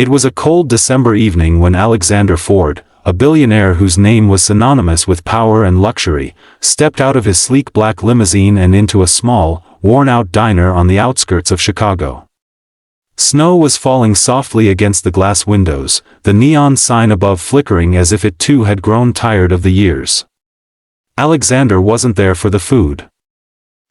It was a cold December evening when Alexander Ford, a billionaire whose name was synonymous with power and luxury, stepped out of his sleek black limousine and into a small, worn-out diner on the outskirts of Chicago. Snow was falling softly against the glass windows, the neon sign above flickering as if it too had grown tired of the years. Alexander wasn't there for the food.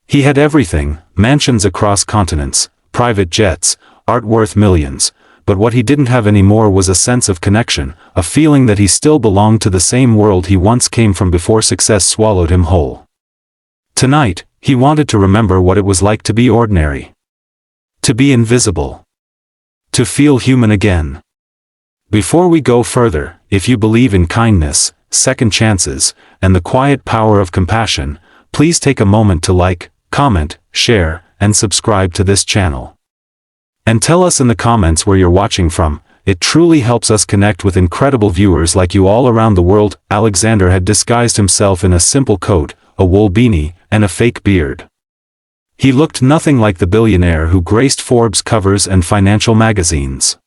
He had everything: mansions across continents, private jets, art worth millions, but what he didn't have anymore was a sense of connection, a feeling that he still belonged to the same world he once came from before success swallowed him whole. Tonight, he wanted to remember what it was like to be ordinary. To be invisible. To feel human again. Before we go further, if you believe in kindness, second chances, and the quiet power of compassion, please take a moment to like, comment, share, and subscribe to this channel. And tell us in the comments where you're watching from. It truly helps us connect with incredible viewers like you all around the world. Alexander had disguised himself in a simple coat, a wool beanie, and a fake beard. He looked nothing like the billionaire who graced Forbes covers and financial magazines.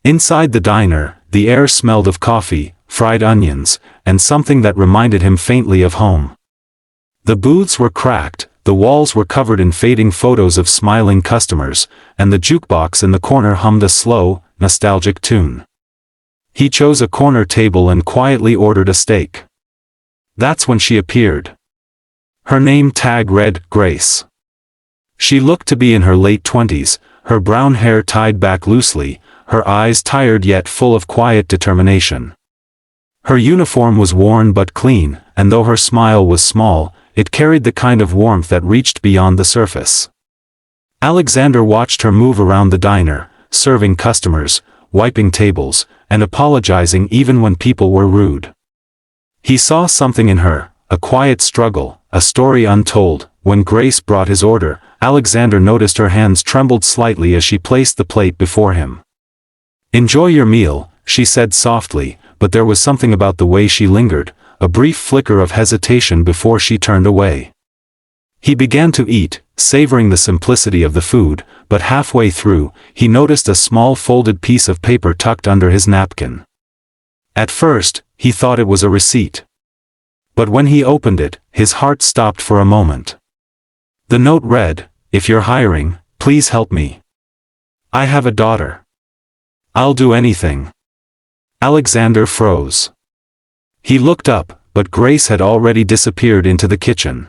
Inside the diner, the air smelled of coffee, fried onions, and something that reminded him faintly of home. The booths were cracked, the walls were covered in fading photos of smiling customers, and the jukebox in the corner hummed a slow, nostalgic tune. He chose a corner table and quietly ordered a steak. That's when she appeared. Her name tag read, Grace. She looked to be in her late 20s, her brown hair tied back loosely, her eyes tired yet full of quiet determination. Her uniform was worn but clean, and though her smile was small, it carried the kind of warmth that reached beyond the surface. Alexander watched her move around the diner, serving customers, wiping tables, and apologizing even when people were rude. He saw something in her, a quiet struggle, a story untold. When Grace brought his order, Alexander noticed her hands trembled slightly as she placed the plate before him. "Enjoy your meal," she said softly, but there was something about the way she lingered, a brief flicker of hesitation before she turned away. He began to eat, savoring the simplicity of the food, but halfway through, he noticed a small folded piece of paper tucked under his napkin. At first, he thought it was a receipt. But when he opened it, his heart stopped for a moment. The note read, "If you're hiring, please help me. I have a daughter. I'll do anything." Alexander froze. He looked up, but Grace had already disappeared into the kitchen.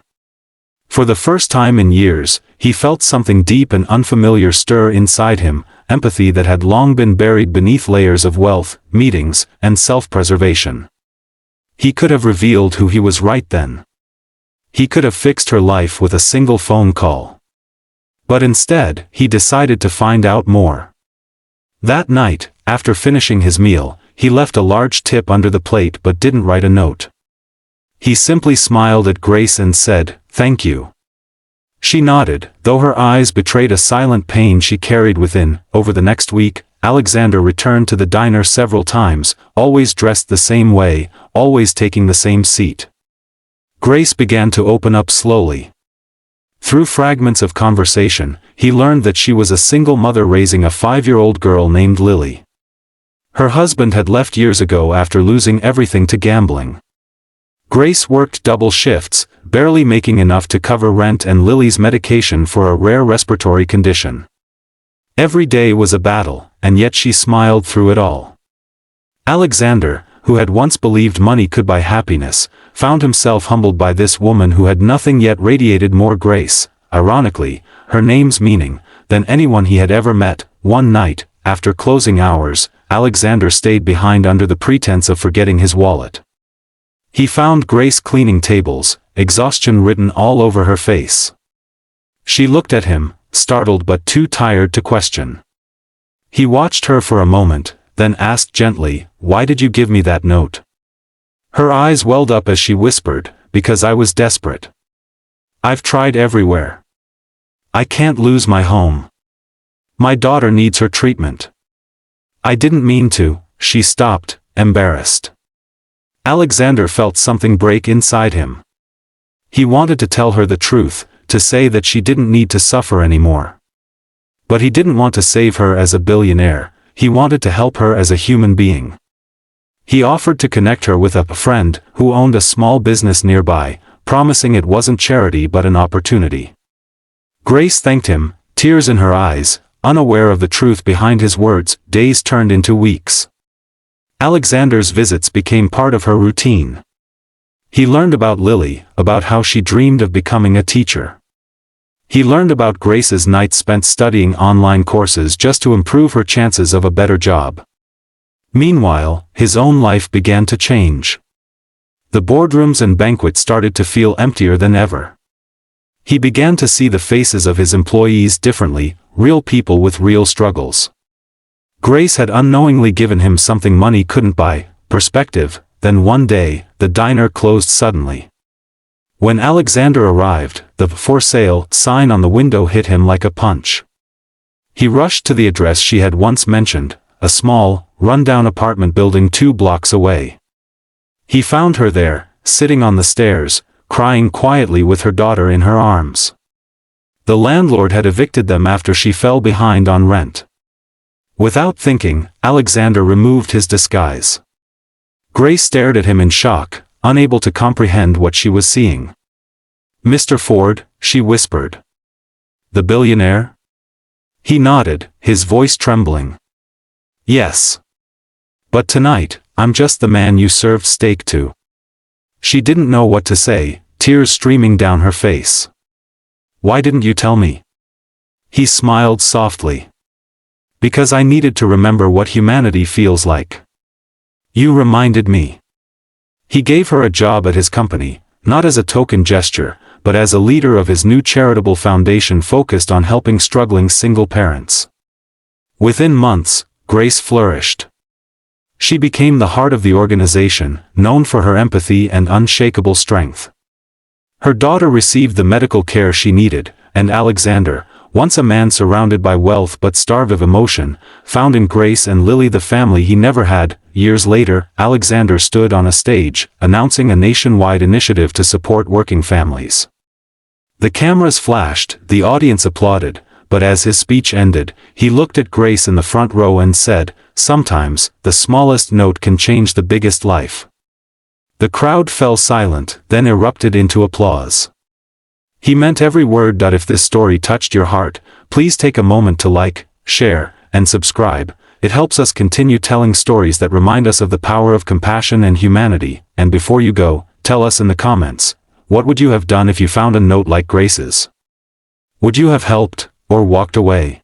For the first time in years, he felt something deep and unfamiliar stir inside him, empathy that had long been buried beneath layers of wealth, meetings, and self-preservation. He could have revealed who he was right then. He could have fixed her life with a single phone call. But instead, he decided to find out more. That night, after finishing his meal, he left a large tip under the plate but didn't write a note. He simply smiled at Grace and said, "Thank you." She nodded, though her eyes betrayed a silent pain she carried within. Over the next week, Alexander returned to the diner several times, always dressed the same way, always taking the same seat. Grace began to open up slowly. Through fragments of conversation, he learned that she was a single mother raising a 5-year-old girl named Lily. Her husband had left years ago after losing everything to gambling. Grace worked double shifts, barely making enough to cover rent and Lily's medication for a rare respiratory condition. Every day was a battle, and yet she smiled through it all. Alexander, who had once believed money could buy happiness, found himself humbled by this woman who had nothing yet radiated more grace, ironically, her name's meaning, than anyone he had ever met. One night, after closing hours, Alexander stayed behind under the pretense of forgetting his wallet. He found Grace cleaning tables, exhaustion written all over her face. She looked at him, startled but too tired to question. He watched her for a moment, then asked gently, "Why did you give me that note?" Her eyes welled up as she whispered, "Because I was desperate. I've tried everywhere. I can't lose my home. My daughter needs her treatment." "I didn't mean to," she stopped, embarrassed. Alexander felt something break inside him. He wanted to tell her the truth, to say that she didn't need to suffer anymore. But he didn't want to save her as a billionaire, he wanted to help her as a human being. He offered to connect her with a friend who owned a small business nearby, promising it wasn't charity but an opportunity. Grace thanked him, tears in her eyes, unaware of the truth behind his words. Days turned into weeks. Alexander's visits became part of her routine. He learned about Lily, about how she dreamed of becoming a teacher. He learned about Grace's nights spent studying online courses just to improve her chances of a better job. Meanwhile, his own life began to change. The boardrooms and banquets started to feel emptier than ever. He began to see the faces of his employees differently, real people with real struggles. Grace had unknowingly given him something money couldn't buy, perspective. Then one day, the diner closed suddenly. When Alexander arrived, the "For Sale" sign on the window hit him like a punch. He rushed to the address she had once mentioned, a small, run-down apartment building 2 blocks away. He found her there, sitting on the stairs, crying quietly with her daughter in her arms. The landlord had evicted them after she fell behind on rent. Without thinking, Alexander removed his disguise. Grace stared at him in shock, unable to comprehend what she was seeing. "Mr. Ford," she whispered. "The billionaire?" He nodded, his voice trembling. "Yes. But tonight, I'm just the man you served steak to." She didn't know what to say, tears streaming down her face. "Why didn't you tell me?" He smiled softly. "Because I needed to remember what humanity feels like. You reminded me." He gave her a job at his company, not as a token gesture, but as a leader of his new charitable foundation focused on helping struggling single parents. Within months, Grace flourished. She became the heart of the organization, known for her empathy and unshakable strength. Her daughter received the medical care she needed, and Alexander, once a man surrounded by wealth but starved of emotion, found in Grace and Lily the family he never had. Years later, Alexander stood on a stage, announcing a nationwide initiative to support working families. The cameras flashed, the audience applauded, but as his speech ended, he looked at Grace in the front row and said, "Sometimes, the smallest note can change the biggest life." The crowd fell silent, then erupted into applause. He meant every word. If this story touched your heart, please take a moment to like, share, and subscribe. It helps us continue telling stories that remind us of the power of compassion and humanity. And before you go, tell us in the comments, what would you have done if you found a note like Grace's? Would you have helped, or walked away?